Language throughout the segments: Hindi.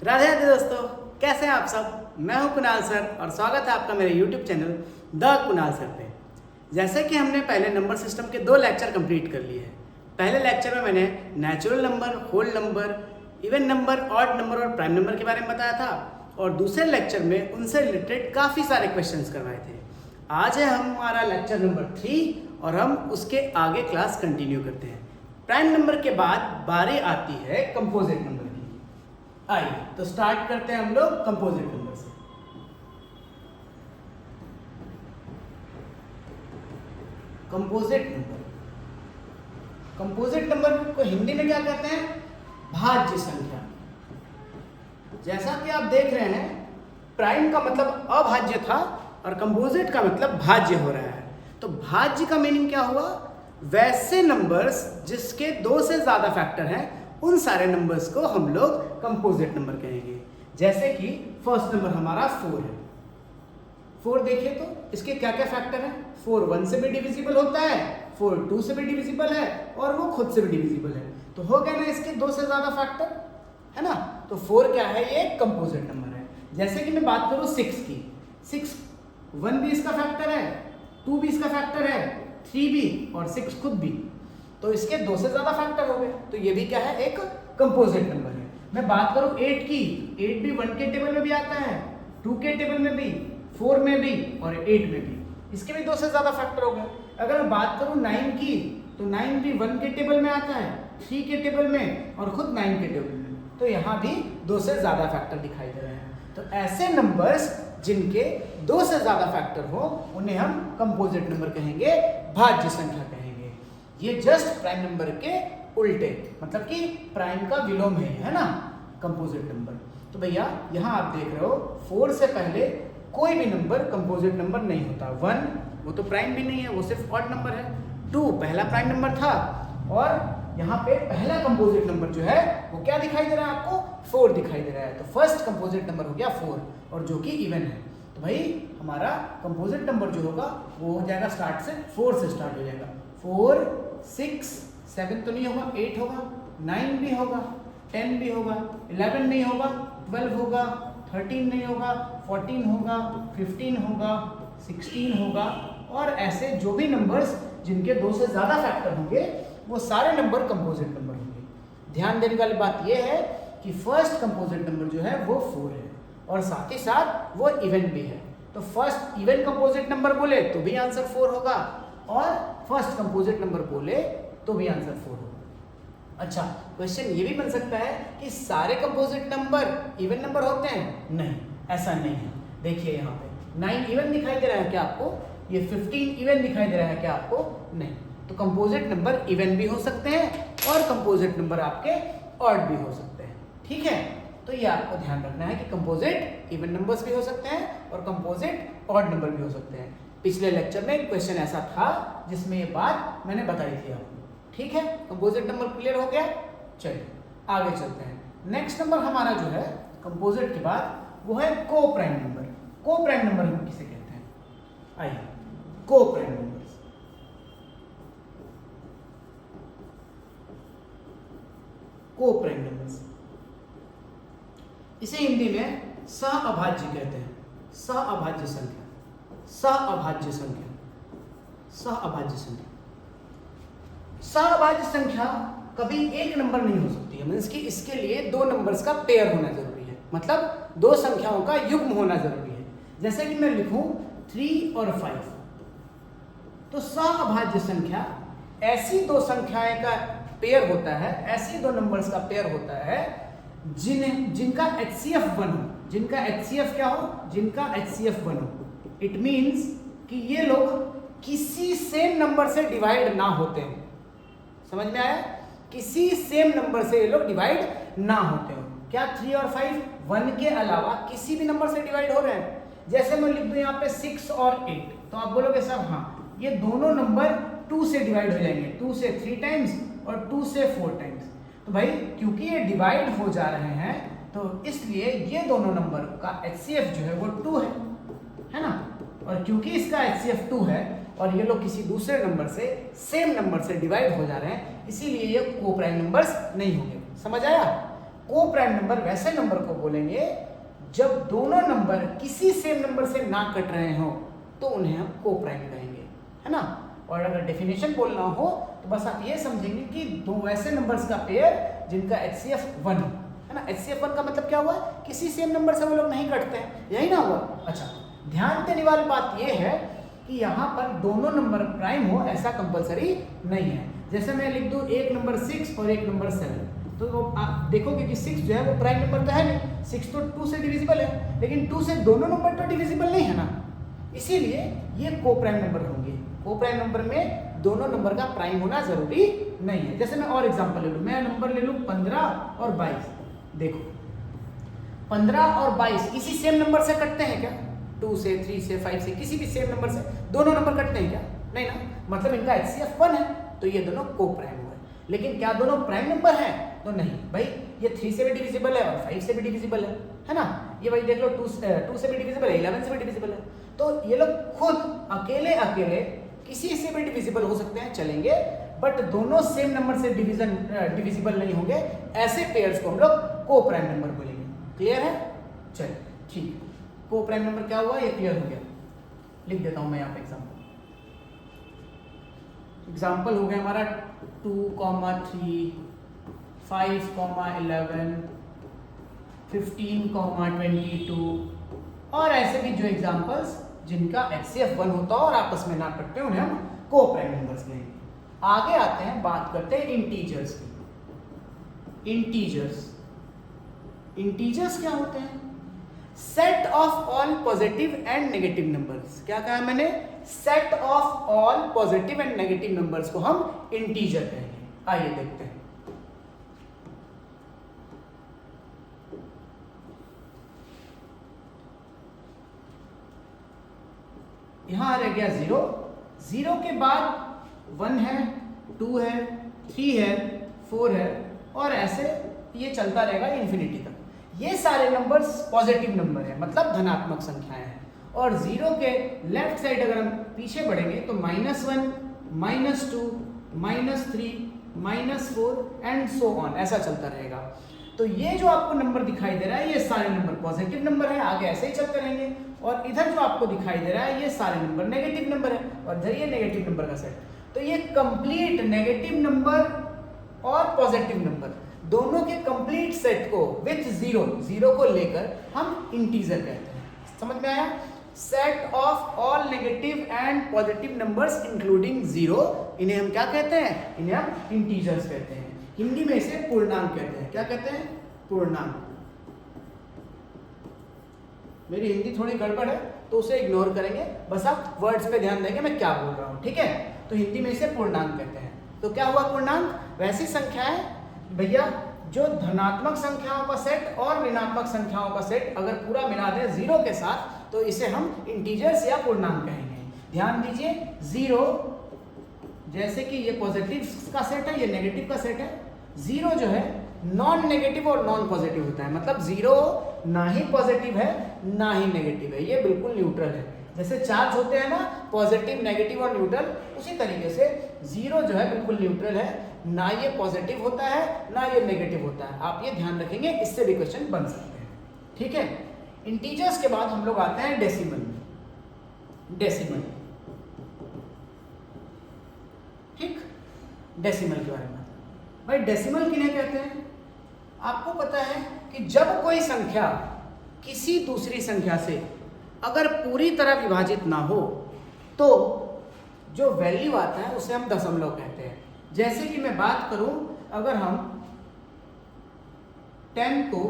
राधे राधे दोस्तों, कैसे हैं आप सब। मैं हूं कुणाल सर और स्वागत है आपका मेरे YouTube channel the Kunal sir पे। जैसे कि हमने पहले नंबर सिस्टम के 2 लेक्चर कंप्लीट कर लिए हैं। पहले लेक्चर में मैंने natural number, whole number, even number, odd number और प्राइम नंबर के बारे में बताया था और दूसरे लेक्चर में उनसे रिलेटेड काफ़ी सारे क्वेश्चंस करवाए थे। आज है हमारा लेक्चर नंबर 3 और हम उसके आगे क्लास कंटिन्यू करते हैं। प्राइम नंबर के बाद बारी आती है कंपोजिट नंबर की। आइए तो स्टार्ट करते हैं हम लोग कंपोजिट नंबर से। कंपोजिट नंबर को हिंदी में क्या कहते हैं? भाज्य संख्या। जैसा कि आप देख रहे हैं, प्राइम का मतलब अभाज्य था और कंपोजिट का मतलब भाज्य हो रहा है। तो भाज्य का मीनिंग क्या हुआ? वैसे नंबर्स जिसके 2 से ज्यादा फैक्टर हैं, उन सारे नंबर्स को हम लोग कंपोजिट नंबर कहेंगे। जैसे कि फर्स्ट नंबर हमारा 4 है। 4 देखिए तो इसके क्या क्या फैक्टर हैं? 4 1 से भी डिविजिबल होता है, 4 2 से भी डिविजिबल है और वो खुद से भी डिविजिबल है। तो हो गया ना इसके 2 से ज्यादा फैक्टर, है ना। तो 4 क्या है? ये कंपोजिट नंबर है। जैसे कि मैं बात करूं 6 की, 6 1 भी इसका फैक्टर है, 2 भी इसका फैक्टर है, 3 भी और 6 खुद भी। तो इसके 2 से ज्यादा फैक्टर हो गए। तो ये भी क्या है? एक कंपोजिट नंबर है। मैं बात करूं 8 की, 8 भी 1 के टेबल में भी आता है, 2 के टेबल में भी, 4 में भी और 8 में भी। इसके भी 2 से ज्यादा फैक्टर हो गए। अगर मैं बात करूं 9 की, तो 9 भी 1 के टेबल में आता है, 3 के टेबल में और खुद 9 के टेबल में। तो यहाँ भी 2 से ज्यादा फैक्टर दिखाई दे रहे हैं। तो ऐसे नंबर्स जिनके 2 से ज्यादा फैक्टर हो उन्हें हम कंपोजिट नंबर कहेंगे, भाज्य संख्या कहेंगे। ये जस्ट प्राइम नंबर के उल्टे, मतलब कि प्राइम का विलोम है ना कंपोजिट नंबर। तो भैया यहाँ आप देख रहे हो 4 से पहले कोई भी नंबर कंपोजिट नंबर नहीं होता। 1 वो तो प्राइम भी नहीं है, वो सिर्फ ऑड नंबर है। 2 पहला प्राइम नंबर था और यहाँ पे पहला कंपोजिट नंबर जो है वो क्या दिखाई दे रहा है आपको? 4 दिखाई दे रहा है। तो फर्स्ट कंपोजिट नंबर हो गया 4 और जो कि इवन है। तो भाई हमारा कंपोजिट नंबर जो होगा वो हो जाएगा स्टार्ट से 4 से स्टार्ट हो जाएगा। 4 6 7 तो नहीं होगा, 8 होगा, 9 भी होगा, 10 भी होगा, 11 नहीं होगा, 12 होगा, 13 नहीं होगा, 14 होगा, 15 होगा, 16 होगा और ऐसे जो भी नंबर्स जिनके 2 से ज्यादा फैक्टर होंगे वो सारे नंबर कंपोजिट नंबर होंगे। ध्यान देने वाली बात यह है कि फर्स्ट कंपोजिट नंबर जो है वो 4 है और साथ ही साथ वो इवन भी है। तो फर्स्ट इवन कंपोजिट नंबर बोले तो भी आंसर 4 होगा और फर्स्ट कंपोजिट नंबर बोले तो भी आंसर 4 होगा। अच्छा, क्वेश्चन ये भी बन सकता है कि सारे कंपोजिट नंबर इवन नंबर होते हैं? नहीं, ऐसा नहीं है। देखिए यहाँ पे 9 इवन दिखाई दे रहा है क्या आपको? ये 15 इवन दिखाई दे रहा है क्या आपको? नहीं। तो कंपोजिट नंबर इवन भी हो सकते हैं और कंपोजिट नंबर आपके ऑड भी हो सकते हैं। ठीक है, तो ये आपको ध्यान रखना है कि कंपोजिट इवन नंबर्स भी हो सकते हैं और कंपोजिट ऑड नंबर भी हो सकते हैं। पिछले लेक्चर में क्वेश्चन ऐसा था जिसमें ये बात मैंने बताई थी आपको। ठीक है, कंपोजिट नंबर क्लियर हो गया। चलिए आगे चलते हैं। नेक्स्ट नंबर हमारा जो है कंपोजिट के बाद वो है को प्राइम नंबर। को प्राइम नंबर हम किसे कहते हैं? आइए, को प्राइम नंबर। को प्राइम नंबर्स, इसे हिंदी में सहअभाज्य कहते हैं। सहअभाज्य संख्या, सहअभाज्य संख्या, सहअभाज्य संख्या। सहअभाज्य संख्या कभी एक नंबर नहीं हो सकती है। मींस कि इसके लिए 2 नंबर्स का पेयर होना जरूरी है, मतलब 2 संख्याओं का युग्म होना जरूरी है। जैसे कि मैं लिखूं 3 और 5, तो सहअभाज्य संख्या ऐसी 2 संख्याएं का पेयर होता है, ऐसी 2 नंबर्स का पेयर होता है जिनका HCF 1 हो। जिनका HCF क्या हो? जिनका HCF 1 हो। इट मीन्स कि ये लोग किसी सेम नंबर से डिवाइड ना होते हो। समझ में आया? किसी सेम नंबर से ये लोग डिवाइड ना होते हो। क्या 3 और 5 1 के अलावा किसी भी नंबर से डिवाइड हो रहे हैं? जैसे मैं लिख दूं यहाँ पे 6 और 8, तो आप बोलोगे सर हाँ, ये दोनों नंबर 2 से डिवाइड हो जाएंगे, 2 से 3 टाइम्स और 2 से 4 टाइम्स। तो भाई क्योंकि ये डिवाइड हो जा रहे हैं तो इसलिए ये दोनों नंबर का HCF जो है वो 2 है ना। और क्योंकि इसका HCF 2 है और ये लोग किसी दूसरे नंबर से सेम नंबर से डिवाइड हो जा रहे हैं, इसीलिए ये को प्राइम नंबर्स नहीं होंगे। समझ आया? को प्राइम नंबर वैसे नंबर को बोलेंगे जब दोनों नंबर किसी सेम नंबर से ना कट रहे हो तो उन्हें हम को प्राइम कहेंगे, है ना। और अगर डेफिनेशन बोलना हो तो बस आप ये समझेंगे कि दो ऐसे नंबर्स का पेयर जिनका HCF 1 है ना। HCF 1 का मतलब क्या हुआ, किसी सेम नंबर से वो लोग नहीं कटते हैं, यही ना हुआ। अच्छा, ध्यान देने वाली बात ये है कि यहाँ पर दोनों नंबर प्राइम हो ऐसा कंपलसरी नहीं है। जैसे मैं लिख दूं एक नंबर 6 और एक नंबर 7, तो आप देखोगे कि 6 जो है वो प्राइम नंबर तो है नहीं, 6 तो 2 से डिविजिबल है, लेकिन 2 से दोनों नंबर तो डिविजिबल नहीं है ना, इसीलिए ये को प्राइम नंबर होंगे। को प्राइम नंबर में दोनों नंबर का प्राइम होना जरूरी नहीं है। जैसे मैं और एग्जांपल ले लूं, मैं नंबर ले लूं 15 और 22। देखो 15 और 22 किसी सेम नंबर से कटते हैं क्या? 2 से, 3 से, 5 से, किसी भी सेम नंबर से दोनों नंबर कटते हैं क्या? नहीं ना, मतलब इनका HCF 1 है तो ये दोनों को प्राइम हुए। लेकिन क्या दोनों प्राइम नंबर हैं? तो नहीं भाई, ये 3 से भी डिविजिबल है और 5 से भी डिविजिबल है ना। ये भाई देख लो 2 से भी डिविजिबल है, 11 से भी डिविजिबल है। तो ये लोग खुद अकेले अकेले किसी से भी डिविजिबल हो सकते हैं, चलेंगे, बट दोनों सेम नंबर से डिविजिबल नहीं होंगे। ऐसे पेयर्स को हम लोग को प्राइम नंबर बोलेंगे। क्लियर है? चलिए ठीक, को प्राइम नंबर क्या हुआ ये क्लियर हो गया। लिख देता हूं मैं यहाँ पे एग्जाम्पल हो गया हमारा 2, 3, 5, 11, 15, 22 और ऐसे भी जो एग्जाम्पल्स जिनका HCF 1 होता है और आपस में ना कटते हैं उन्हें हम को प्राइम नंबर्स कहेंगे। आगे आते हैं, बात करते हैं इंटीजर्स की। इंटीजर्स क्या होते हैं? Set of all positive and negative numbers. क्या कहा मैंने? Set of all positive and negative numbers को हम इंटीजर कहेंगे। आइए देखते हैं। यहां रह गया 0, 0 के बाद 1 है, 2 है, 3 है, 4 है और ऐसे ये चलता रहेगा इन्फिनिटी तक। ये सारे नंबर्स पॉजिटिव नंबर है, मतलब धनात्मक संख्याएं हैं। और 0 के लेफ्ट साइड अगर हम पीछे बढ़ेंगे तो -1, -2, -3, -4 एंड सो ऑन, ऐसा चलता रहेगा। तो ये जो आपको नंबर दिखाई दे रहा है ये सारे नंबर पॉजिटिव नंबर है, आगे ऐसे ही चलते रहेंगे। और इधर जो आपको दिखाई दे रहा है ये सारे नंबर नेगेटिव नंबर है और इधर ये नेगेटिव नंबर का सेट। तो ये कंप्लीट नेगेटिव नंबर और पॉजिटिव नंबर दोनों के कंप्लीट सेट को विथ 0 को लेकर हम इंटीजर कहते हैं। समझ में आया? Set of all negative and positive numbers including 0, इन्हें हम क्या कहते हैं? इन्हें हम इंटीजर्स कहते हैं। हिंदी में इसे पूर्णांक कहते हैं। क्या कहते हैं? पूर्णांक। मेरी हिंदी थोड़ी गड़बड़ है तो उसे इग्नोर करेंगे, बस आप वर्ड्स पे ध्यान देंगे मैं क्या बोल रहा हूँ, ठीक है। तो हिंदी में इसे पूर्णांक कहते हैं। तो क्या हुआ पूर्णांक? वैसी संख्याएं भैया जो धनात्मक संख्याओं का सेट और ऋणात्मक संख्याओं का सेट अगर पूरा मिला दें 0 के साथ तो इसे हम इंटीजर्स या पूर्णांक कहेंगे। ध्यान दीजिए 0 जैसे कि ये पॉजिटिव का सेट है, ये नेगेटिव का सेट है। 0 जो है नॉन नेगेटिव और नॉन पॉजिटिव होता है, मतलब 0 ना ही पॉजिटिव है ना ही नेगेटिव है, ये बिल्कुल न्यूट्रल है। जैसे चार्ज होते हैं ना पॉजिटिव, नेगेटिव और न्यूट्रल, उसी तरीके से 0 जो है बिल्कुल न्यूट्रल है, ना ये पॉजिटिव होता है ना ये नेगेटिव होता है। आप ये ध्यान रखेंगे, इससे भी क्वेश्चन बन सकते हैं, ठीक है। इंटीजर्स के बाद हम लोग आते हैं डेसिमल। डेसिमल, ठीक, डेसिमल के बारे में भाई, डेसिमल किन्हें कहते हैं? आपको पता है कि जब कोई संख्या किसी दूसरी संख्या से अगर पूरी तरह विभाजित ना हो तो जो वैल्यू आता है उसे हम दशमलव कहते हैं। जैसे कि मैं बात करूं, अगर हम 10 को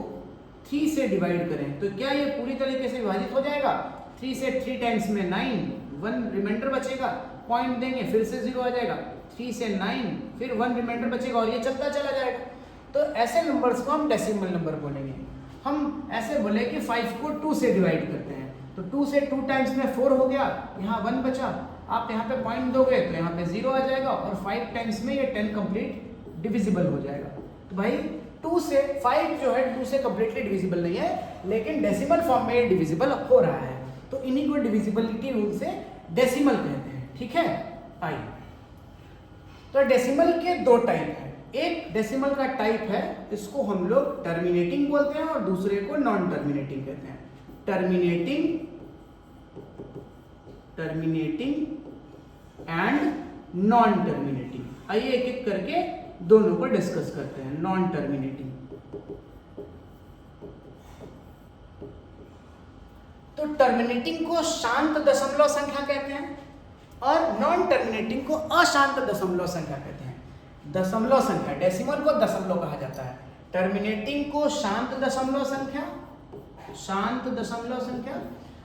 3 से डिवाइड करें तो क्या ये पूरी तरीके से विभाजित हो जाएगा? 3 से 3 टाइम्स में 9, 1 रिमाइंडर बचेगा, पॉइंट देंगे फिर से 0 आ जाएगा, 3 से 9 फिर 1 रिमाइंडर बचेगा और ये चलता चला जाएगा। तो ऐसे नंबर्स को हम डेसिमल नंबर बोलेंगे। हम ऐसे बोले कि 5 को 2 से डिवाइड करते हैं तो 2 से 2 टाइम्स में 4 हो गया, यहाँ 1 बचा, आप यहाँ पे पॉइंट दोगे तो यहाँ पे 0 आ जाएगा और 5 टाइम्स में ये 10 कंप्लीट डिविजिबल हो जाएगा। तो भाई 2 से 5 जो है 2 से कंप्लीटली डिविजिबल नहीं है, लेकिन डेसिमल फॉर्म में डिविजिबल हो रहा है, तो इन्हीं को डिविजिबिलिटी रूल से डेसिमल कहते हैं, ठीक है। आइए, तो डेसिमल के 2 टाइप हैं, एक डेसिमल का टाइप है, इसको हम लोग टर्मिनेटिंग बोलते हैं और दूसरे को नॉन टर्मिनेटिंग कहते हैं। Terminating and non terminating. आइए एक एक करके दोनों को डिस्कस करते हैं। नॉन टर्मिनेटिंग, तो टर्मिनेटिंग को शांत दशमलव संख्या कहते हैं और नॉन टर्मिनेटिंग को अशांत दशमलव संख्या कहते हैं। दशमलव संख्या, डेसिमल को दशमलव कहा जाता है। टर्मिनेटिंग को शांत दशमलव संख्या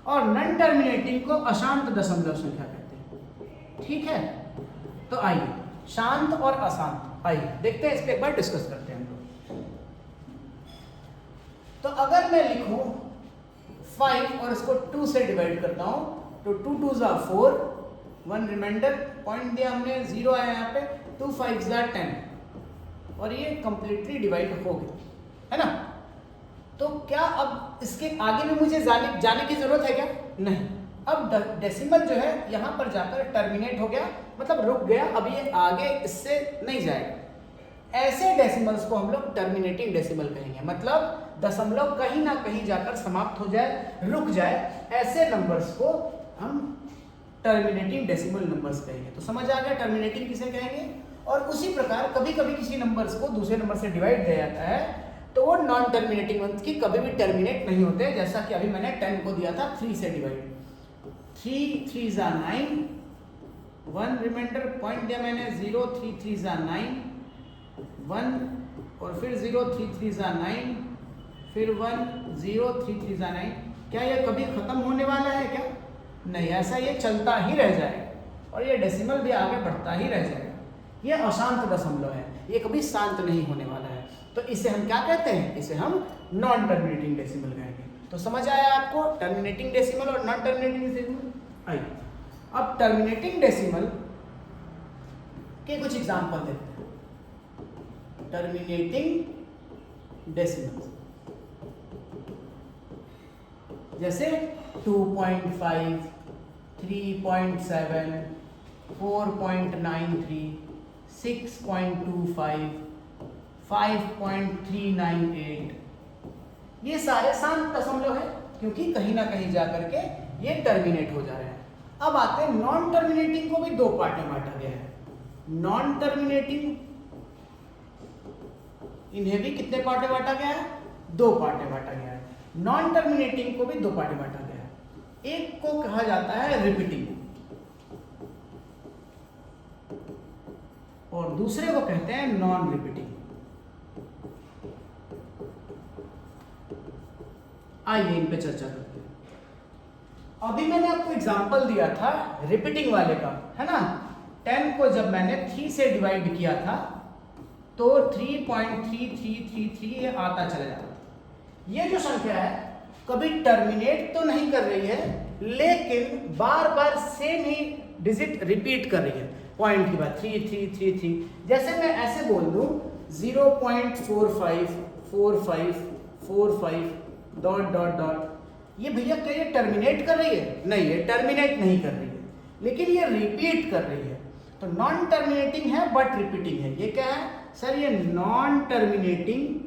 और नॉन टर्मिनेटिंग को अशांत दशमलव संख्या कहते हैं। ठीक है, तो आइए शांत और अशांत, आइए देखते हैं, इस पे एक बार डिस्कस करते हैं हम लोग। तो अगर मैं लिखूं 5 और इसको 2 से डिवाइड करता हूं तो 2 2 ज़ा 4, 1 रिमाइंडर पॉइंट दिया हमने, 0 आया यहाँ पे, 2 5 ज़ा 10 और ये कंप्लीटली डिवाइड हो गया, है ना। तो क्या अब इसके आगे भी मुझे जाने की जरूरत है क्या? नहीं। अब डेसिमल जो है यहाँ पर जाकर टर्मिनेट हो गया, मतलब रुक गया, अब ये आगे इससे नहीं जाएगा। ऐसे डेसिमल्स को हम लोग टर्मिनेटिंग डेसिमल कहेंगे, मतलब दशमलव कहीं ना कहीं जाकर समाप्त हो जाए, रुक जाए, ऐसे नंबर्स को हम टर्मिनेटिंग डेसिमल नंबर्स कहेंगे। तो समझ आ गया टर्मिनेटिंग किसे कहेंगे। और उसी प्रकार कभी कभी किसी नंबर्स को दूसरे नंबर से डिवाइड किया जाता है तो वो नॉन टर्मिनेटिंग वंस की कभी भी टर्मिनेट नहीं होते, जैसा कि अभी मैंने 10 को दिया था 3 से डिवाइड, 3 3 ज़ा 9, 1 रिमाइंडर पॉइंट दिया मैंने, 0 3 3 ज़ा 9, 1 और फिर 0 3 3 ज़ा 9, फिर 1 0 3 3 ज़ा 9। क्या ये कभी खत्म होने वाला है क्या? नहीं, ऐसा ये चलता ही रह जाएगा और ये डेसिमल भी आगे बढ़ता ही रह जाएगा। ये अशांत दशमलव है, ये कभी शांत नहीं होने वाला है। तो इसे हम क्या कहते हैं? इसे हम नॉन टर्मिनेटिंग डेसिमल कहेंगे। तो समझ आया आपको टर्मिनेटिंग डेसिमल और नॉन टर्मिनेटिंग डेसिमल। आइए अब टर्मिनेटिंग डेसिमल के कुछ एग्जांपल देखते हैं। टर्मिनेटिंग डेसिमल जैसे 2.5, 3.7, 4.93, 6.25, 5.398, ये सारे शांत दशमलव है क्योंकि कहीं ना कहीं जाकर के ये टर्मिनेट हो जा रहे हैं। अब आते हैं नॉन टर्मिनेटिंग को भी दो पार्ट में बांटा गया है। नॉन टर्मिनेटिंग, इन्हें भी कितने पार्ट में बांटा गया है? 2 पार्ट में बांटा गया है। नॉन टर्मिनेटिंग को भी 2 पार्ट में बांटा गया है। एक को कहा जाता है रिपीटिंग और दूसरे को कहते हैं नॉन रिपीटिंग। आइए इन पे चर्चा करते हैं। अभी मैंने आपको एग्जांपल दिया था रिपीटिंग वाले का, है ना। 10 को जब मैंने 3 से डिवाइड किया था तो 3.3333 ये आता चला जाता। ये जो संख्या है कभी टर्मिनेट तो नहीं कर रही है, लेकिन बार बार सेम ही डिजिट रिपीट कर रही है। पॉइंट की बात 3333, जैसे मैं ऐसे बोल दूं 0.454545 डॉट डॉट डॉट, ये भैया क्या ये टर्मिनेट कर रही है? नहीं, ये टर्मिनेट नहीं कर रही है, लेकिन ये रिपीट कर रही है। तो नॉन टर्मिनेटिंग है बट रिपीटिंग है। ये क्या है सर? ये non terminating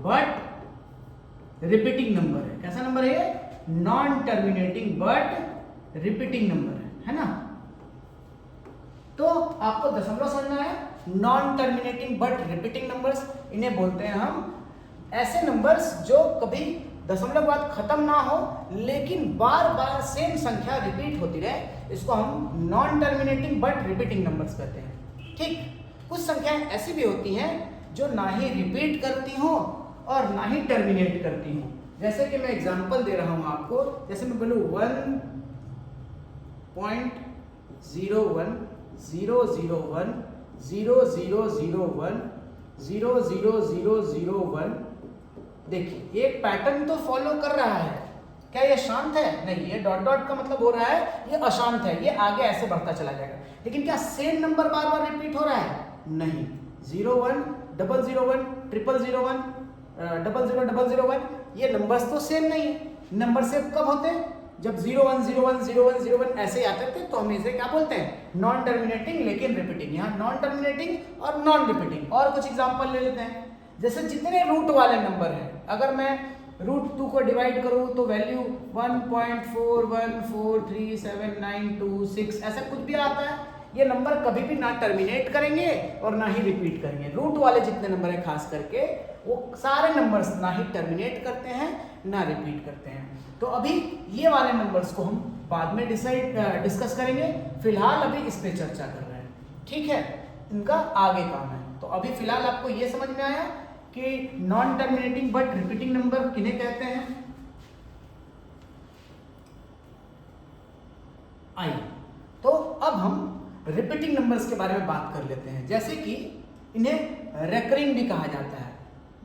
but repeating number है। कैसा नंबर है ये? Non terminating but repeating number है ना। तो आपको दशमलव समझना है। Non terminating but repeating numbers, इन्हें बोलते हैं हम ऐसे नंबर्स जो कभी दशमलव के बाद खत्म ना हो लेकिन बार बार सेम संख्या रिपीट होती रहे, इसको हम non terminating but repeating numbers कहते हैं। ठीक, कुछ संख्याएं ऐसी भी होती हैं जो ना ही रिपीट करती हो और ना ही टर्मिनेट करती हो। जैसे कि मैं एग्जांपल दे रहा हूं आपको, जैसे मैं बोलूं 1.010010001000001, देखिए एक पैटर्न तो फॉलो कर रहा है। क्या ये शांत है? नहीं, ये डॉट डॉट का मतलब हो रहा है ये अशांत है, ये आगे ऐसे बढ़ता चला जाएगा। लेकिन क्या सेम नंबर बार बार रिपीट हो रहा है? नहीं। 01 001 001 00001, ये नंबर्स तो सेम नहीं है। नंबर सेम कब होते हैं? जब 0 1 0 1 0 1 0 1 ऐसे आते थे तो हम इसे क्या बोलते हैं, नॉन टर्मिनेटिंग लेकिन रिपीटिंग। यहाँ नॉन टर्मिनेटिंग और नॉन रिपीटिंग। और कुछ एग्जांपल ले लेते हैं, जैसे जितने रूट वाले नंबर हैं, अगर मैं √2 को डिवाइड करूं तो वैल्यू 1.41437926 ऐसा कुछ भी आता है। ये नंबर कभी भी ना टर्मिनेट करेंगे और ना ही रिपीट करेंगे। रूट वाले जितने नंबर है खास करके वो सारे नंबर्स ना ही टर्मिनेट करते हैं ना रिपीट करते हैं। तो अभी ये वाले नंबर्स को हम बाद में डिस्कस करेंगे, फिलहाल अभी इस पे चर्चा कर रहे हैं, ठीक है। इनका आगे काम है। तो अभी फिलहाल आपको ये समझ में आया कि non terminating but repeating number किन्हें कहते हैं। आइए तो अब हम रिपीटिंग नंबर्स के बारे में बात कर लेते हैं। जैसे कि इन्हें रेकरिंग भी कहा जाता है।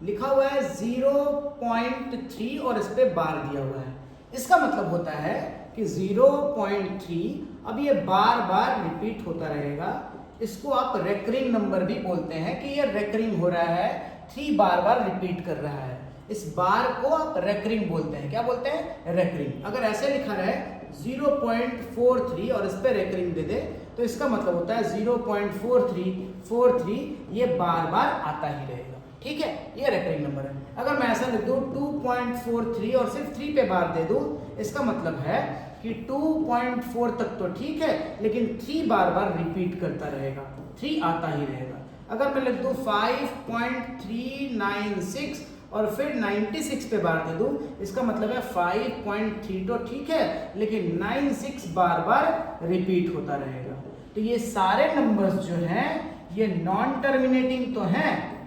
लिखा हुआ है 0.3 और इस पे बार दिया हुआ है। इसका मतलब होता है कि 0.3 अब ये बार बार रिपीट होता रहेगा। इसको आप रेकरिंग नंबर भी बोलते हैं कि ये रेकरिंग हो रहा है, 3 बार बार रिपीट कर रहा है। इस बार को आप रेकरिंग बोलते हैं। क्या बोलते हैं, रेकरिंग। अगर ऐसे लिखा रहे 0.43 और इस पे रेकरिंग दे दे तो इसका मतलब होता है 0.4343 ये बार बार आता ही रहेगा, ठीक है, ये रेकरिंग नंबर है। अगर मैं ऐसा लिख दूं 2.43 और सिर्फ 3 पे बार दे दूं, इसका मतलब है कि 2.4 तक तो ठीक है लेकिन 3 बार बार रिपीट करता रहेगा, 3 आता ही रहेगा। अगर मैं लिख दूं 5.396 और फिर 96 पे बार दे दूं, इसका मतलब है 5.3 तो ठीक है लेकिन 96 बार बार रिपीट होता रहेगा। तो ये सारे नंबर्स जो हैं ये नॉन टर्मिनेटिंग तो हैं,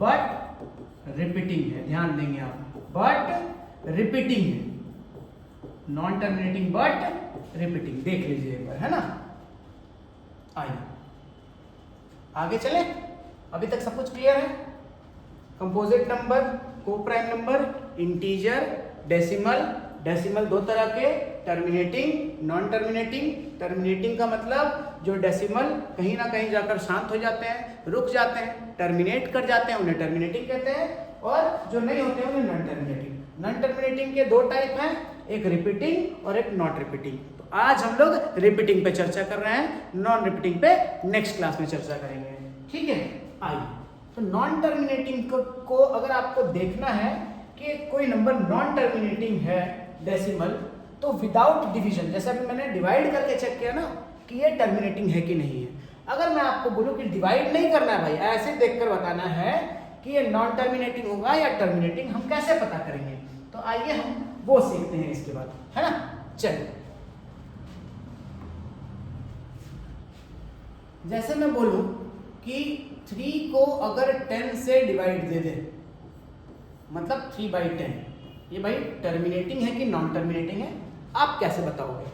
बट रिपीटिंग है। ध्यान देंगे आप, बट रिपीटिंग है, नॉन टर्मिनेटिंग बट रिपीटिंग। देख लीजिए एक बार, है ना। आइए आगे चले। अभी तक सब कुछ क्लियर है। Composite number, coprime number, integer, decimal 2 तरह के, टर्मिनेटिंग, नॉन टर्मिनेटिंग। टर्मिनेटिंग का मतलब जो डेसिमल कहीं ना कहीं जाकर शांत हो जाते हैं, रुक जाते हैं, टर्मिनेट कर जाते हैं, उन्हें टर्मिनेटिंग कहते हैं। और जो नहीं होते हैं उन्हें नॉन टर्मिनेटिंग। नॉन टर्मिनेटिंग के 2 टाइप हैं, एक रिपीटिंग और एक नॉट रिपीटिंग। तो आज हम लोग रिपीटिंग पे चर्चा कर रहे हैं, नॉन रिपीटिंग पे नेक्स्ट क्लास में चर्चा करेंगे, ठीक है। आइए तो नॉन टर्मिनेटिंग को अगर आपको देखना है कि कोई नंबर नॉन टर्मिनेटिंग है डेसिमल, तो विदाउट डिवीजन, जैसे अभी मैंने डिवाइड करके चेक किया ना कि ये टर्मिनेटिंग है कि नहीं है। अगर मैं आपको बोलूं कि डिवाइड नहीं करना है भाई, ऐसे देखकर बताना है कि ये नॉन टर्मिनेटिंग होगा या टर्मिनेटिंग, हम कैसे पता करेंगे? तो आइए हम वो सीखते हैं इसके बाद, है ना। चलिए, जैसे मैं बोलूं कि 3 को अगर 10 से डिवाइड दे दे, मतलब 3/10, ये भाई टर्मिनेटिंग है कि नॉन टर्मिनेटिंग है, आप कैसे बताओगे?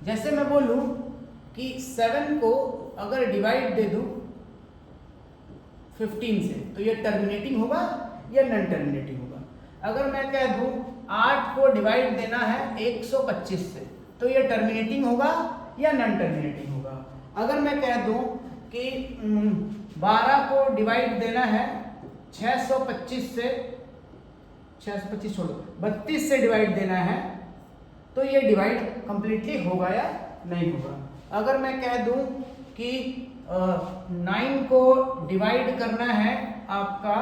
जैसे मैं बोलूं कि 7 को अगर डिवाइड दे दूं 15 से, तो ये टर्मिनेटिंग होगा या नॉन टर्मिनेटिंग होगा? अगर मैं कह दूं 8 को डिवाइड देना है 125 से, तो ये टर्मिनेटिंग होगा या नॉन टर्मिनेटिंग होगा? अगर मैं कह दूं कि 12 को डिवाइड देना है 625 से, 625 छोड़ो, 32 से डिवाइड देना है, तो ये डिवाइड कंप्लीटली होगा या नहीं होगा? अगर मैं कह दूं कि 9 को डिवाइड करना है आपका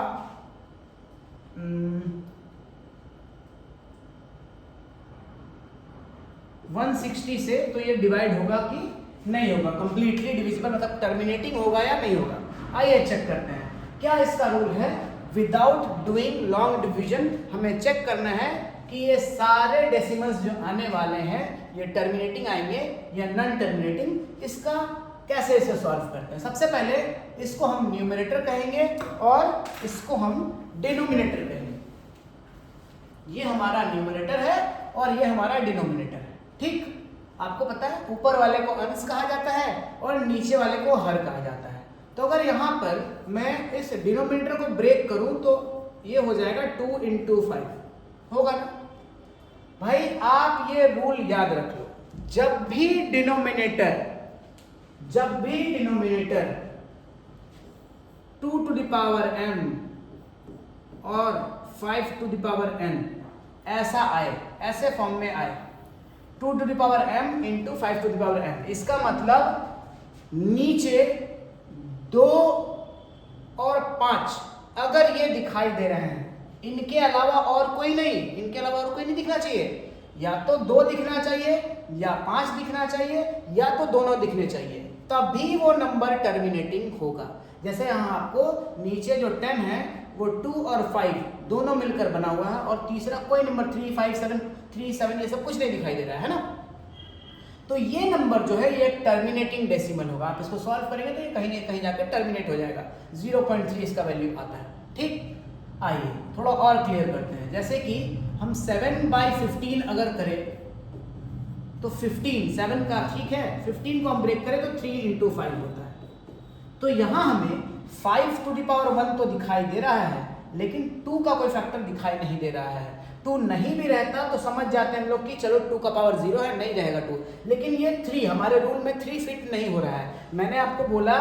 160 से, तो ये डिवाइड होगा कि नहीं होगा? कंप्लीटली डिविजिबल मतलब टर्मिनेटिंग होगा या नहीं होगा? आइए चेक करते हैं। क्या इसका रूल है? विदाउट डूइंग लॉन्ग डिवीजन हमें चेक करना है कि ये सारे डेसिमल्स जो आने वाले हैं ये टर्मिनेटिंग आएंगे या नॉन टर्मिनेटिंग। इसका कैसे इसे सॉल्व करते हैं? सबसे पहले इसको हम न्यूमरेटर कहेंगे और इसको हम डिनोमिनेटर कहेंगे। ये हमारा न्यूमरेटर है और ये हमारा डिनोमिनेटर है, ठीक। आपको पता है ऊपर वाले को अंश कहा जाता है और नीचे वाले को हर कहा जाता है। तो अगर यहाँ पर मैं इस डिनोमिनेटर को ब्रेक करूं तो ये हो जाएगा 2 × 5, होगा ना भाई? आप ये रूल याद रख लो, जब भी denominator 2 to the power m और 5 टू द पावर n ऐसा आए, ऐसे फॉर्म में आए, 2 to the power m into 5 to the power n। इसका मतलब नीचे 2 और 5 अगर ये दिखाई दे रहे हैं, इनके अलावा और कोई नहीं, इनके अलावा और कोई नहीं दिखना चाहिए। या तो 2 दिखना चाहिए या 5 दिखना चाहिए या तो दोनों दिखने चाहिए, तभी वो नंबर टर्मिनेटिंग होगा। जैसे यहाँ आपको नीचे जो 10 है वो 2 और 5 दोनों मिलकर बना हुआ है, और तीसरा कोई नंबर 3, 5, 7, 3, 7 ये सब कुछ नहीं दिखाई दे रहा है ना। तो ये नंबर जो है ये टर्मिनेटिंग डेसिमल होगा। आप इसको सॉल्व करेंगे तो ये कहीं ना कहीं जाकर टर्मिनेट हो जाएगा। 0.3 इसका वैल्यू आता है। ठीक, आइए थोड़ा और क्लियर करते हैं। जैसे कि हम 7/15 अगर करें तो 15 7 का ठीक है, 15 को हम ब्रेक करें तो 3 इंटू 5 होता है। तो यहाँ हमें 5 टू द पावर 1 तो दिखाई दे रहा है, लेकिन 2 का कोई फैक्टर दिखाई नहीं दे रहा है। 2 नहीं भी रहता तो समझ जाते हैं हम लोग कि चलो 2 का पावर 0 है, नहीं रहेगा 2। लेकिन ये 3 हमारे रूल में 3 फिट नहीं हो रहा है। मैंने आपको बोला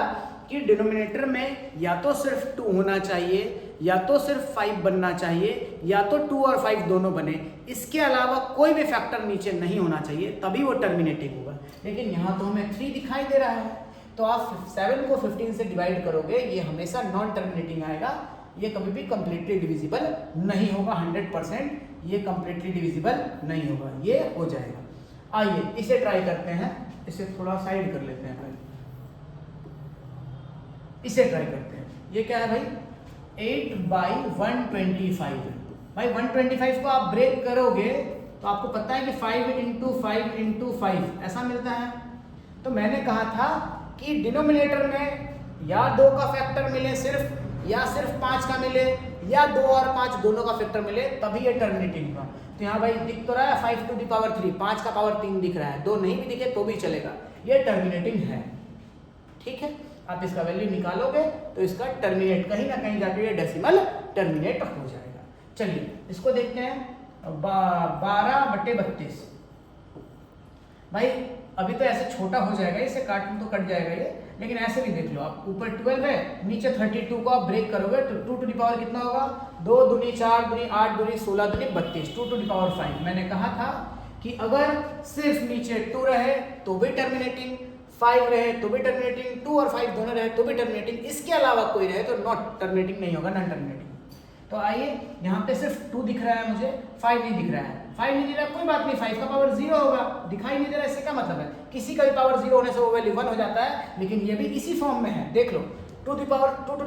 कि डिनोमिनेटर में या तो सिर्फ 2 होना चाहिए या तो सिर्फ 5 बनना चाहिए, या तो 2 और 5 दोनों बने, इसके अलावा कोई भी फैक्टर नीचे नहीं होना चाहिए, तभी वो टर्मिनेटिंग होगा। लेकिन यहाँ तो हमें 3 दिखाई दे रहा है, तो आप 7 को 15 से डिवाइड करोगे, ये हमेशा नॉन टर्मिनेटिंग आएगा। ये कभी भी कंप्लीटली डिविजिबल नहीं होगा। 100% ये कंप्लीटली डिविजिबल नहीं होगा, ये हो जाएगा। आइए इसे ट्राई करते हैं, इसे थोड़ा साइड कर लेते हैं पहले, इसे ट्राई करते हैं। ये क्या है भाई, 8/125 है। भाई 125 को आप ब्रेक करोगे तो आपको पता है कि 5 इंटू 5 इंटू 5 ऐसा मिलता है। तो मैंने कहा था कि डिनोमिनेटर में या 2 का फैक्टर मिले सिर्फ, या सिर्फ 5 का मिले, या 2 और 5 दोनों का फैक्टर मिले, तभी ये टर्मिनेटिंग होगा। तो यहाँ भाई दिख तो रहा है 5 टू द पावर 3, 5 का पावर 3 दिख रहा है, 2 नहीं भी दिखे तो भी चलेगा, ये टर्मिनेटिंग है। ठीक है, आप इसका वैल्यू निकालोगे तो इसका टर्मिनेट कहीं ना कहीं जाके ये डेसिमल टर्मिनेट हो जाएगा। चलिए इसको देखते हैं। 12/32। भाई अभी तो ऐसे छोटा हो जाएगा, इसे काटूं तो कट जाएगा ये, लेकिन ऐसे भी देख लो आप, ऊपर 12 है, नीचे 32 को आप ब्रेक करोगे तो 2 टू द पावर कितना होगा, 2 दूनी 4 दूनी 8 दूनी 16 दूनी 32, 2 टू द पावर 5। मैंने कहा था कि अगर सिर्फ नीचे 2 रहे तो भी टर्मिनेटिंग, 5 रहे तो भी टर्मिनेटिंग, 2 और 5 दोनों रहे तो भी टर्मिनेटिंग, इसके अलावा कोई रहे तो नॉट टर्मिनेटिंग नहीं होगा, नॉन टर्मिनेटिंग। तो आइए यहाँ पे सिर्फ 2 दिख रहा है मुझे, 5 नहीं दिख रहा है। 5 नहीं दिख रहा है, कोई बात नहीं, 5 का पावर 0 होगा, दिखाई नहीं दे रहा है, इससे क्या मतलब है, किसी का भी पावर 0 होने से वो वैल्यू 1 हो जाता है। लेकिन ये भी इसी फॉर्म में है, देख लो 2 टू द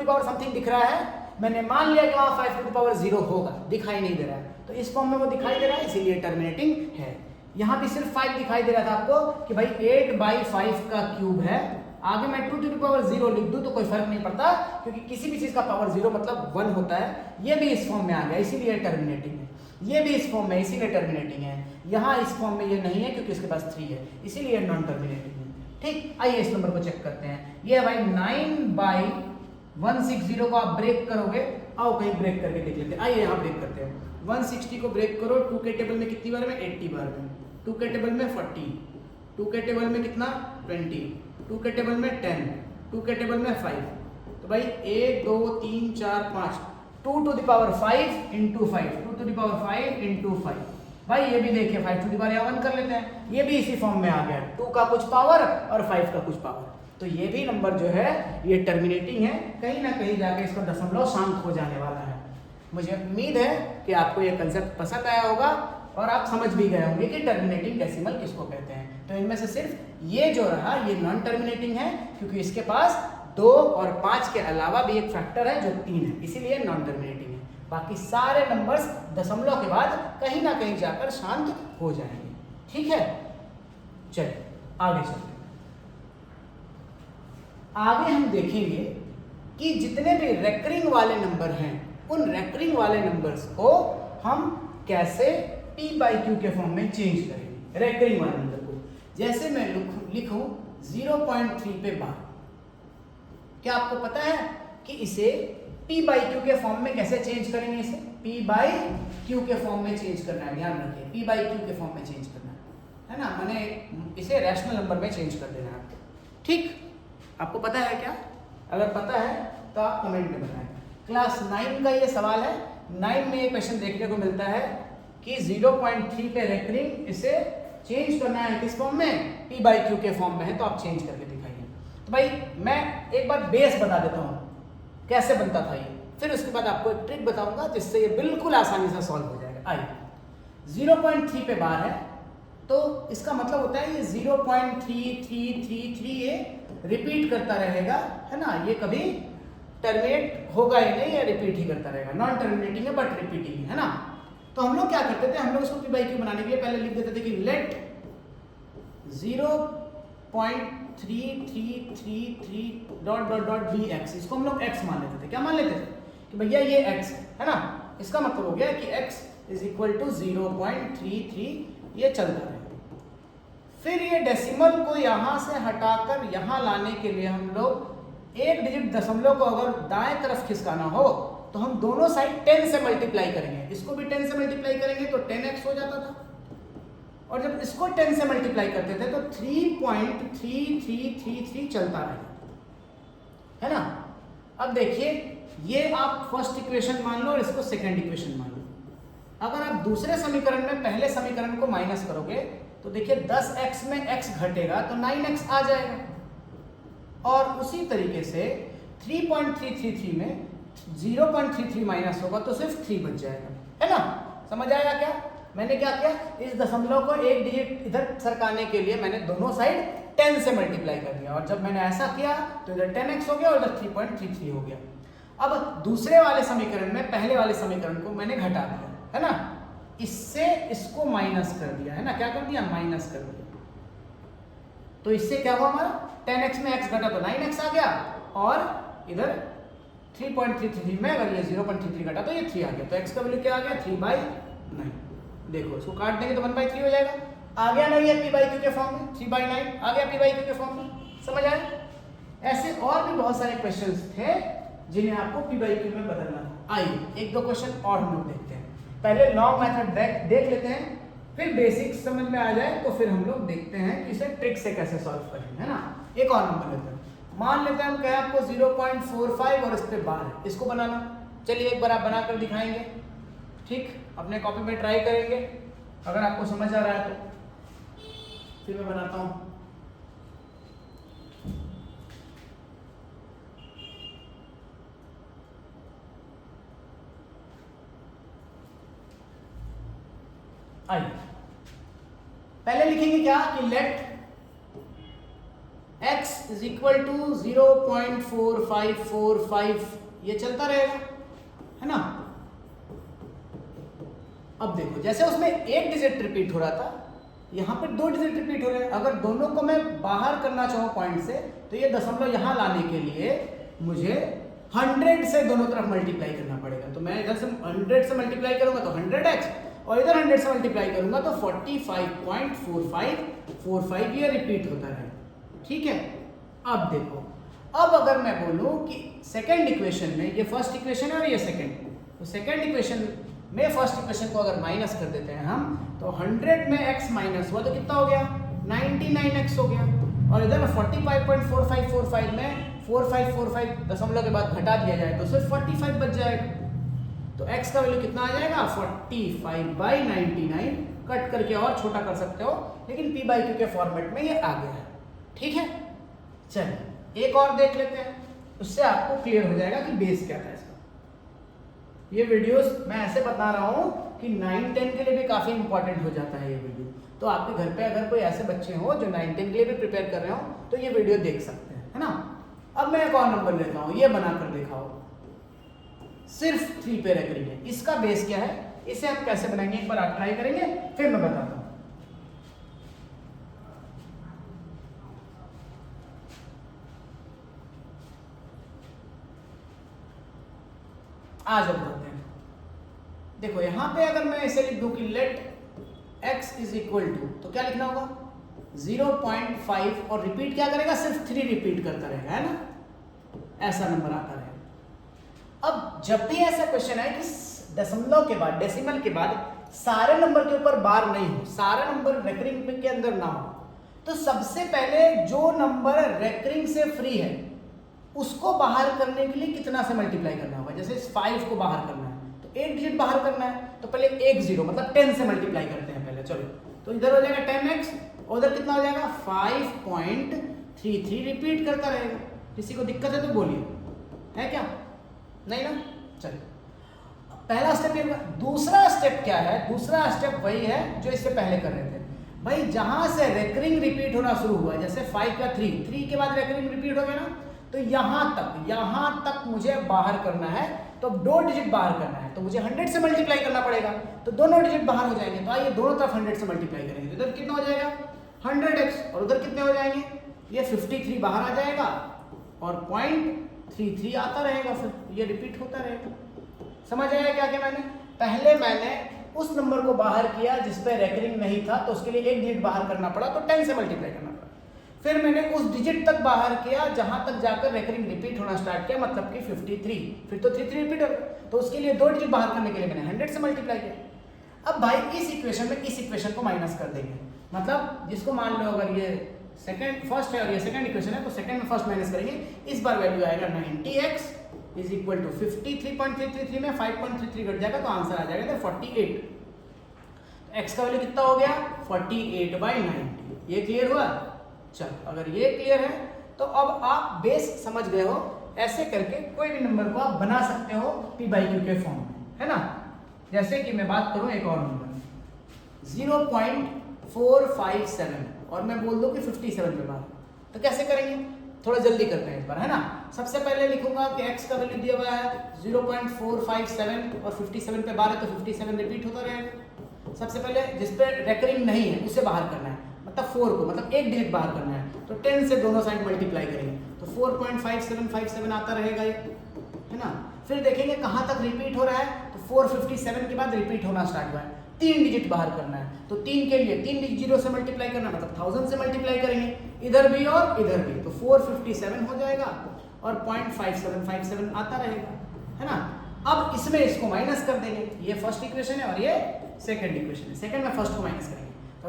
पावर समथिंग दिख रहा है, मैंने मान लिया कि वहाँ 5 टू द पावर 0 होगा, दिखाई नहीं दे रहा है, तो इस फॉर्म में वो दिखाई दे रहा है, इसीलिए टर्मिनेटिंग है। यहाँ भी सिर्फ 5 दिखाई दे रहा था आपको कि भाई 8/5 का क्यूब है, आगे मैं 2 टू द पावर 0 लिख दूं तो कोई फर्क नहीं पड़ता, क्योंकि किसी भी चीज का पावर 0 मतलब 1 होता है। ये भी इस फॉर्म में आ गया, इसीलिए टर्मिनेटिंग है। ये भी इस फॉर्म में, इसीलिए टर्मिनेटिंग है। यहाँ इस फॉर्म में ये नहीं है क्योंकि इसके पास 3 है, इसीलिए नॉन टर्मिनेटिंग है। ठीक, आइए इस नंबर को चेक करते हैं। ये है भाई 9/160 को आप ब्रेक करोगे, आओ कहीं ब्रेक करके देख लेते हैं। आइए यहाँ ब्रेक करते हैं। 160 को ब्रेक करो, 2 के टेबल में कितनी बार में, 80 बार में, 2 के टेबल में 40, 2 के टेबल में कितना 20, 2 के टेबल में 10, 2 के टेबल में 5। तो भाई 1 2 3 4 5, 2 to the power 5 into 5, 2 to the power 5 into 5। भाई ये भी देखिए 5 टू द पावर 1 कर लेते हैं, ये भी इसी फॉर्म में आ गया, 2 का कुछ पावर और 5 का कुछ पावर। तो ये भी नंबर जो है ये टर्मिनेटिंग है, कहीं ना कहीं जाके इसका दशमलव शांत हो जाने वाला है। मुझे उम्मीद है कि आपको ये कंसेप्ट पसंद आया होगा और आप समझ भी गए होंगे कि टर्मिनेटिंग डेसिमल किसको कहते हैं। तो इनमें से सिर्फ ये जो रहा ये नॉन टर्मिनेटिंग है, क्योंकि इसके पास 2 और 5 के अलावा भी एक फैक्टर है जो 3 है, इसीलिए नॉन टर्मिनेटिंग है। बाकी सारे नंबर्स दशमलव के बाद कहीं ना कहीं जाकर शांत हो जाएंगे। ठीक है, चलिए आगे चलते हैं। आगे हम देखेंगे कि जितने भी रेकरिंग वाले नंबर हैं उन रेकरिंग वाले नंबर्स को हम कैसे p/q के फॉर्म में चेंज करेंगे। रेकरिंग वाले नंबर को जैसे मैं लिखूं 0.3 पे बार, क्या आपको पता है कि इसे p/q के फॉर्म में कैसे चेंज करेंगे? इसे p/q के फॉर्म में चेंज करना है, ध्यान रखिए, p/q के फॉर्म में चेंज करना है ना, मैंने इसे रैशनल नंबर में चेंज कर देना है आपको। ठीक, आपको पता है क्या? अगर पता है तो आप कमेंट में बताएं। क्लास 9 का ये सवाल है, 9 में ये क्वेश्चन देखने को मिलता है कि 0.3 पे रेकरिंग इसे चेंज करना है किस फॉर्म में, P बाई क्यू के फॉर्म में है, तो आप चेंज करके दिखाइए। तो भाई मैं एक बार बेस बता देता हूँ कैसे बनता था ये, फिर उसके बाद आपको एक ट्रिक बताऊंगा जिससे ये बिल्कुल आसानी से सॉल्व हो जाएगा। आइए, 0.3 पे बार है तो इसका मतलब होता है ये 0.3333 ये रिपीट करता रहेगा, है ना, ये कभी टर्मिनेट होगा ही नहीं, ये रिपीट ही करता रहेगा, नॉन टर्मिनेटिंग है बट रिपीटिंग है ना। तो हम लोग क्या करते थे, हम लोग इसको P बाई क्यू बनाने के लिए पहले लिख देते थे कि let 0.3333 dot dot dot be x, इसको हम लोग x मान लेते थे। क्या मान लेते थे कि भैया ये x है ना, इसका मतलब हो गया कि x इज इक्वल टू 0.33 ये चलता रहेगा। फिर ये डेसिमल को यहां से हटाकर यहां लाने के लिए हम लोग एक डिजिट दशमलव को अगर दाएं तरफ खिसकाना हो तो हम दोनों साइड 10 से मल्टीप्लाई करेंगे, इसको भी 10 से मल्टीप्लाई करेंगे तो 10x हो जाता था, और जब इसको 10 से मल्टीप्लाई करते थे तो 3.3333 चलता रहेगा, है ना। अब देखिए ये आप फर्स्ट इक्वेशन मान लो और इसको सेकंड इक्वेशन मान लो। अगर आप दूसरे समीकरण में पहले समीकरण को माइनस करोगे तो देखिए 10x में x घटेगा तो 9x आ जाएगा, और उसी तरीके से 3.333 में 0.33 माइनस होगा तो सिर्फ 3 बच जाएगा, है ना। समझ आएगा क्या मैंने क्या किया, इस दशमलव को एक डिजिट इधर सरकाने के लिए मैंने दोनों साइड 10 से मल्टीप्लाई कर दिया, और जब मैंने ऐसा किया तो इधर 10x हो गया और इधर 3.33 हो गया। अब दूसरे वाले समीकरण में पहले वाले समीकरण को मैंने घटा दिया, है ना, इससे इसको माइनस कर दिया, है ना, क्या कर दिया, माइनस कर दिया। तो इससे क्या हुआ हमारा 10x में x घटा तो 9x आ गया, और इधर 3.33 में अगर ये 0.33 घटा तो ये 3 आ गया, तो x का वैल्यू क्या आ गया 3/9। देखो इसको काट देंगे तो 1/3 हो जाएगा, आ गया नहीं है P बाई क्यू के फॉर्म में, 3/9 आ गया P बाई क्यू के फॉर्म में। समझ आया। ऐसे और भी बहुत सारे क्वेश्चंस थे जिन्हें आपको P बाई क्यू में बदलना था। आइए एक दो क्वेश्चन और हम लोग देखते हैं, पहले लॉन्ग मेथड देख लेते हैं, फिर बेसिक्स समझ में आ जाए तो फिर हम लोग देखते हैं कि इसे ट्रिक से कैसे सॉल्व करेंगे, है ना। एक और नंबर लेते हैं, मान लेते हैं हम कहें आपको 0.45 और इस पे बार है, इसको बनाना। चलिए एक बार आप बनाकर दिखाएंगे, ठीक, अपने कॉपी में ट्राई करेंगे, अगर आपको समझ आ रहा है तो फिर मैं बनाता हूँ। आइए पहले लिखेंगे क्या कि let x is equal to 0.4545, ये चलता रहेगा, है ना। अब देखो जैसे उसमें एक डिजिट रिपीट हो रहा था, यहां पर 2 डिजिट रिपीट हो रहे हैं। अगर दोनों को मैं बाहर करना चाहूँ पॉइंट से तो ये दशमलव यहां लाने के लिए मुझे 100 से दोनों तरफ मल्टीप्लाई करना पड़ेगा। तो मैं इधर से 100 से मल्टीप्लाई करूंगा तो 100x, और इधर 100 से मल्टीप्लाई करूंगा तो 45.4545 ये रिपीट होता रहेगा, ठीक है। अब देखो, अब अगर मैं बोलूं कि सेकंड इक्वेशन में, ये फर्स्ट इक्वेशन है और ये सेकंड, तो सेकंड इक्वेशन में फर्स्ट इक्वेशन को अगर माइनस कर देते हैं हम तो 100 में x माइनस हुआ तो कितना हो गया 99x हो गया, और इधर 45.4545 में 4545 दशमलव के बाद घटा दिया जाए तो सिर्फ 45 बच जाएगा। तो x का वैल्यू कितना आ जाएगा 45/99, कट करके और छोटा कर सकते हो, लेकिन P बाई क्यू के फॉर्मेट में ये आ गया है, ठीक है। चलिए एक और देख लेते हैं, उससे आपको क्लियर हो जाएगा कि बेस क्या था इसका। ये वीडियोस मैं ऐसे बता रहा हूँ कि 9-10 के लिए भी काफ़ी इंपॉर्टेंट हो जाता है ये वीडियो, तो आपके घर पे अगर कोई ऐसे बच्चे हो जो 9-10 के लिए भी प्रिपेयर कर रहे हो तो ये वीडियो देख सकते हैं, है ना। अब मैं एक और नंबर लेता हूँ, ये बनाकर दिखाओ, सिर्फ 3 पे रेकरिंग है, इसका बेस क्या है, इसे हम कैसे बनाएंगे एक बार आप ट्राई करेंगे फिर मैं बताता हूँ। आज अब करते हैं, देखो यहां पे अगर मैं इसे लिख दूं कि let x is equal to, तो क्या लिखना होगा 0.5, और रिपीट क्या करेगा सिर्फ 3 रिपीट करता रहेगा, है ना, ऐसा नंबर आता रहेगा। अब जब भी ऐसा क्वेश्चन है कि दशमलव के बाद, डेसिमल के बाद सारे नंबर के ऊपर बार नहीं हो, सारे नंबर रेकरिंग के अंदर ना हो, तो सबसे पहले जो नंबर रेकरिंग से फ्री है उसको बाहर करने के लिए कितना से मल्टीप्लाई करना होगा। जैसे इस 5 को बाहर करना है तो एक डिजिट बाहर करना है तो पहले एक जीरो मतलब 10 से मल्टीप्लाई करते हैं पहले। चलो तो इधर हो जाएगा 10x, उधर कितना हो जाएगा 5.33 रिपीट करता रहेगा। किसी को दिक्कत है तो बोलिए, है क्या? नहीं ना? चलिए पहला स्टेप ये। दूसरा स्टेप क्या है? दूसरा स्टेप वही है जो इससे पहले कर रहे थे भाई। जहां से रेकरिंग रिपीट होना शुरू हुआ, जैसे 5 का 3 के बाद रेकरिंग रिपीट हो गया ना, तो यहां तक मुझे बाहर करना है, तो 2 डिजिट बाहर करना है, तो मुझे 100 से मल्टीप्लाई करना पड़ेगा, तो दोनों डिजिट बाहर हो जाएंगे। तो आइए दोनों तरफ 100 से मल्टीप्लाई करेंगे, तो इधर कितना हो जाएगा 100x और उधर कितने हो जाएंगे, ये 53 बाहर आ जाएगा और 0.33 आता रहेगा, फिर ये रिपीट होता रहेगा। समझ आया क्या? मैंने पहले उस नंबर को बाहर किया जिस पे रेकरिंग नहीं था, तो उसके लिए एक डिजिट बाहर करना पड़ा, तो 10 से मल्टीप्लाई करना पड़ा। फिर मैंने उस डिजिट तक बाहर किया जहां तक जाकर रेकरिंग रिपीट होना स्टार्ट किया, मतलब कि 53, फिर तो 33 रिपीट हो गया, तो उसके लिए 2 डिजिट बाहर करने के लिए मैंने 100 से मल्टीप्लाई किया। अब भाई इस इक्वेशन में इस इक्वेशन को माइनस कर देंगे, मतलब जिसको मान लो अगर ये फर्स्ट है और ये सेकंड इक्वेशन है, तो सेकंड में फर्स्ट माइनस करेंगे। इस बार वैल्यू आएगा 90x इज इक्वल टू 53.333 में 5.33 घट जाएगा, तो आंसर आ जाएगा 48। तो x का वैल्यू कितना हो गया 48/90। ये क्लियर हुआ? चलो अगर ये क्लियर है तो अब आप बेस समझ गए हो। ऐसे करके कोई भी नंबर को आप बना सकते हो p/q के फॉर्म में, है ना? जैसे कि मैं बात करूं एक और नंबर 0.457 और मैं बोल दूं कि 57 पे बार, तो कैसे करेंगे? थोड़ा जल्दी करते हैं इस बार, है ना? सबसे पहले लिखूंगा कि x का वैल्यू दिया हुआ है 0.457 और 57 पे बार है, तो 57 रिपीट होता रहेगा। सबसे पहले जिस पे रेकरिंग नहीं है उसे बाहर करना है, मतलब 4 को, मतलब एक डिजिट बाहर करना है, तो 10 से दोनों साइड मल्टीप्लाई करेंगे, तो 4.5757 आता रहेगा ये, है ना? फिर देखेंगे कहाँ तक रिपीट हो रहा है, तो 457 के बाद रिपीट होना स्टार्ट हुआ है, 3 डिजिट बाहर करना है, तो 3 के लिए 3 डिजिट 0 से मल्टीप्लाई करना, मतलब 1000 से मल्टीप्लाई करेंगे, इधर भी और इधर भी, तो 457 हो जाएगा और 0.5757 आता रहेगा, है ना? अब इसमें इसको माइनस कर देंगे, ये फर्स्ट इक्वेशन है और ये सेकंड इक्वेशन है। सेकंड में फर्स्ट को माइनस करेंगे, तो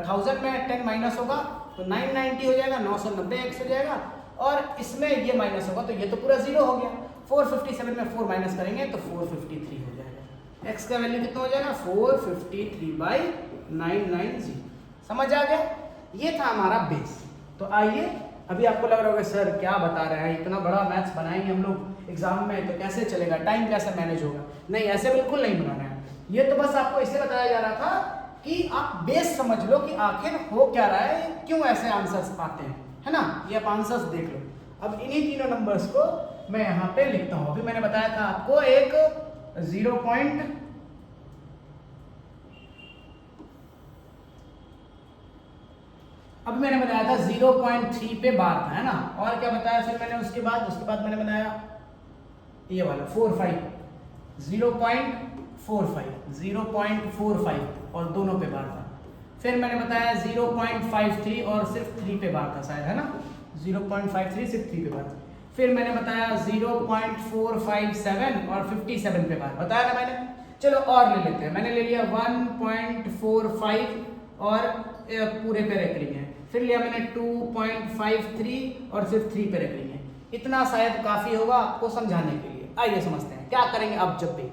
1000 में 10 माइनस होगा तो 990 हो जाएगा, 990x हो जाएगा, और इसमें ये माइनस होगा तो ये तो पूरा 0 हो गया। 457 में 4 माइनस करेंगे तो 453 हो जाएगा। x का वैल्यू कितना हो जाएगा 453/990। समझ आ गया? ये था हमारा बेस। तो आइए, अभी आपको लग रहा होगा सर क्या बता रहे हैं, इतना बड़ा मैथ्स बनाएंगे हम लोग एग्जाम में तो कैसे चलेगा, टाइम कैसे मैनेज होगा? नहीं, ऐसे बिल्कुल नहीं बनाना है। ये तो बस आपको इससे बताया जा रहा था कि आप बेस समझ लो कि आखिर हो क्या रहा है, क्यों ऐसे आंसर्स आते हैं, है ना? ये आप आंसर्स देख लो। अब इन्हीं तीनों नंबर्स को मैं यहाँ पे लिखता हूँ। अभी मैंने बताया था आपको एक 0 पॉइंट अभी मैंने बताया था 0.3 पे बार था, है ना? और क्या बताया फिर मैंने उसके बाद मैंने बनाया ये वाला 0.45 और दोनों पे बार था। फिर मैंने बताया 0.53 और सिर्फ 3 पे बार था शायद, है ना? 0.53 सिर्फ 3 पे बार था। फिर मैंने बताया 0.457 और 57 पे बार बताया ना मैंने। चलो और ले लेते हैं। मैंने ले लिया 1.45 और पूरे पे रेकरिंग है। फिर लिया मैंने 2.53 और सिर्फ 3 पे रेकरिंग है। इतना शायद काफी होगा आपको समझाने के लिए। आइए समझते हैं क्या करेंगे अब। जब भी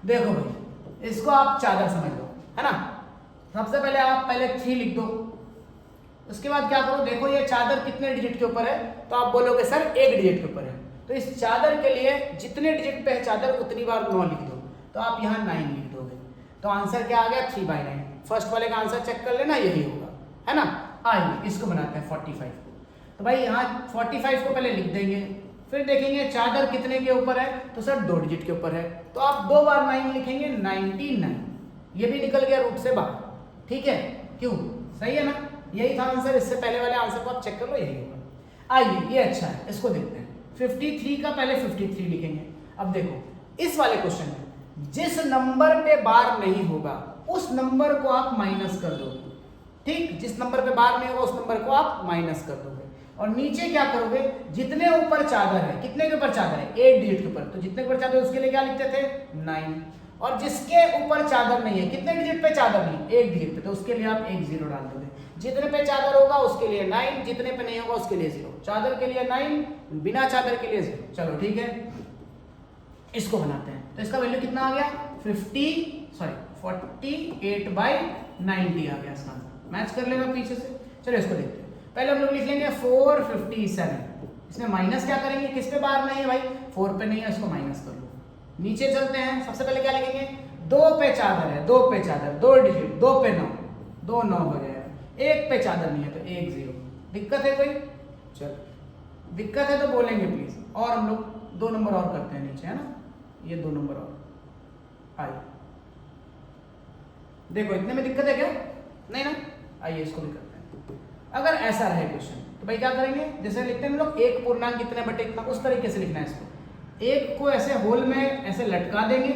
देखो भाई, इसको आप चादर समझ लो, है ना? सबसे पहले आप 3 लिख दो। उसके बाद क्या करो, देखो ये चादर कितने डिजिट के ऊपर है, तो आप बोलोगे सर 1 डिजिट के ऊपर है। तो इस चादर के लिए जितने डिजिट पे है चादर उतनी बार 9 लिख दो, तो आप यहाँ 9 लिख दोगे। तो आंसर क्या आ गया 3/9। फर्स्ट वाले का आंसर चेक कर लेना, यही होगा, है ना? आइए इसको बनाते हैं 45। तो भाई यहाँ 45 को पहले लिख देंगे। फिर देखेंगे चादर कितने के ऊपर है, तो सर 2 डिजिट के ऊपर है, तो आप 2 बार 9 लिखेंगे, 99। ये भी निकल गया रूट से बाहर, ठीक है? क्यों? सही है ना? यही था आंसर। इससे पहले वाले आंसर को आप चेक कर लो, यही होगा। आइए ये अच्छा है, इसको देखते हैं। 53 का पहले 53 लिखेंगे। अब देखो इस वाले क्वेश्चन में जिस नंबर पे बार नहीं होगा उस नंबर को आप माइनस कर दोगे, ठीक? जिस नंबर पे बार नहीं होगा उस नंबर को आप माइनस कर दोगे। और नीचे क्या करोगे, जितने ऊपर चादर है, कितने के ऊपर चादर है 1 डिजिट के ऊपर, तो जितने के ऊपर चादर है उसके लिए क्या लिखते थे 9। और जिसके ऊपर चादर नहीं है, कितने डिजिट पे चादर नहीं, 1 डिजिट पे, तो उसके लिए आप 1 0 डाल दोगे। जितने पे चादर होगा उसके लिए 9, जितने पे नहीं होगा उसके लिए 0। चादर के लिए 9, बिना चादर के लिए 0। चलो ठीक है। इसको बनाते हैं। तो इसका वैल्यू कितना आ गया 48/90 आ गया इसका आंसर। मैच कर लेगा पीछे से। चलो इसको देखते हैं। पहले हम लोग लिख लेंगे 457। इसमें माइनस क्या करेंगे, किस पे बार नहीं है भाई, 4 पे नहीं है, इसको माइनस कर लो। नीचे चलते हैं, सबसे पहले क्या लिखेंगे, 2 पे चादर है, 2 पे चादर, 2 डिजिट, 2 पे 9, 2 9 हो जाएगा। 1 पे चादर नहीं है तो 1 0। दिक्कत है कोई? चलो दिक्कत है तो बोलेंगे प्लीज। और हम लोग 2 नंबर और करते हैं नीचे, है ना, ये 2 नंबर और आइए। देखो इतने में दिक्कत है क्या? नहीं ना, आइए इसको भी करते हैं। अगर ऐसा रहे क्वेश्चन तो भाई क्या करेंगे, जैसे लिखते हैं हम लोग 1 पूर्णांक कितने बटे इतना, उस तरीके से लिखना है इसको। 1 को ऐसे होल में ऐसे लटका देंगे,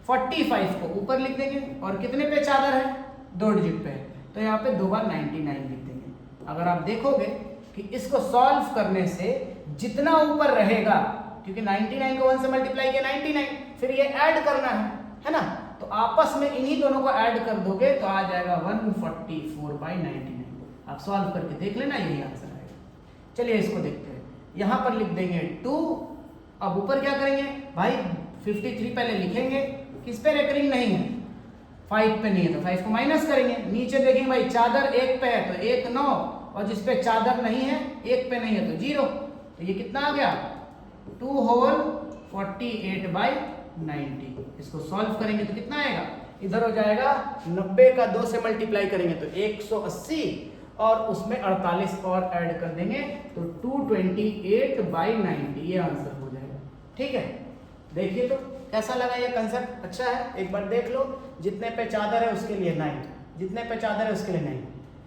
45 को ऊपर लिख देंगे, और कितने पे चादर है, 2 डिजिट पे है, तो यहाँ पे 2 बार 99 लिख देंगे। अगर आप देखोगे कि इसको सॉल्व करने से जितना ऊपर रहेगा, क्योंकि 99 को 1 से मल्टीप्लाई किया 99, फिर ये ऐड करना है ना, तो आपस में इन्हीं दोनों को ऐड कर दोगे तो आ जाएगा 144/99। आप सॉल्व करके देख लेना, यही आंसर आएगा। चलिए इसको देखते हैं। यहाँ पर लिख देंगे 2। अब ऊपर क्या करेंगे भाई, 53 पहले लिखेंगे, किस पे रेकरिंग नहीं है, 5 पे नहीं है तो 5 को माइनस करेंगे। नीचे देखेंगे भाई चादर 1 पे है तो 1 9, और जिस पे चादर नहीं है 1 पे नहीं है तो 0। तो ये कितना आ गया 2 होल 48/90। इसको सॉल्व करेंगे तो कितना आएगा, इधर हो जाएगा 90 का 2 से मल्टीप्लाई करेंगे तो 180, और उसमें 48 और ऐड कर देंगे तो 228/90। ये आंसर हो जाएगा। ठीक है, देखिए तो कैसा लगा ये कंसेप्ट, अच्छा है। एक बार देख लो, जितने पे चादर है उसके लिए 9, जितने पे चादर है उसके लिए 9,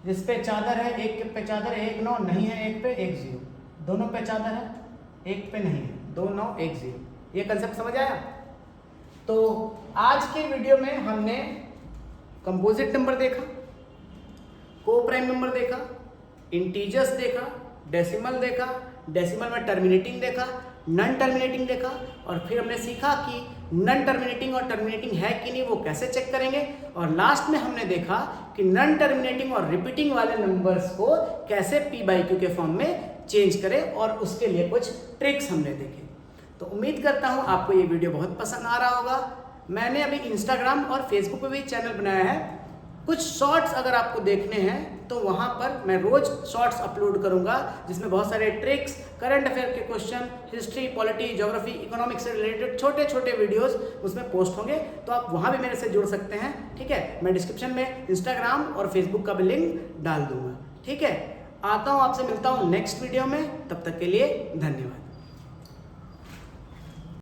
जिस पे चादर है 1 पे चादर 1 9 नहीं है, 1 पे 1 0, दोनों पे चादर है 1 पे नहीं है, 2 9 1 0। ये कंसेप्ट समझ आया? तो आज के वीडियो में हमने कंपोजिट नंबर देखा, को प्राइम नंबर देखा, इंटीजर्स देखा, डेसिमल देखा, डेसिमल में टर्मिनेटिंग देखा, नॉन टर्मिनेटिंग देखा, और फिर हमने सीखा कि नॉन टर्मिनेटिंग और टर्मिनेटिंग है कि नहीं वो कैसे चेक करेंगे, और लास्ट में हमने देखा कि नॉन टर्मिनेटिंग और रिपीटिंग वाले नंबर्स को कैसे p/q के फॉर्म में चेंज करें, और उसके लिए कुछ ट्रिक्स हमने देखे। तो उम्मीद करता हूँ आपको ये वीडियो बहुत पसंद आ रहा होगा। मैंने अभी इंस्टाग्राम और फेसबुक पे भी चैनल बनाया है। कुछ शॉर्ट्स अगर आपको देखने हैं तो वहाँ पर मैं रोज शॉर्ट्स अपलोड करूँगा, जिसमें बहुत सारे ट्रिक्स, करंट अफेयर के question, history, polity, geography, economics से रिलेटेड छोटे छोटे वीडियोस उसमें पोस्ट होंगे, तो आप वहाँ भी मेरे से जुड़ सकते हैं। ठीक है, मैं डिस्क्रिप्शन में इंस्टाग्राम और फेसबुक का भी लिंक डाल दूंगा। ठीक है, आता हूँ, आपसे मिलता हूँ नेक्स्ट वीडियो में। तब तक के लिए धन्यवाद।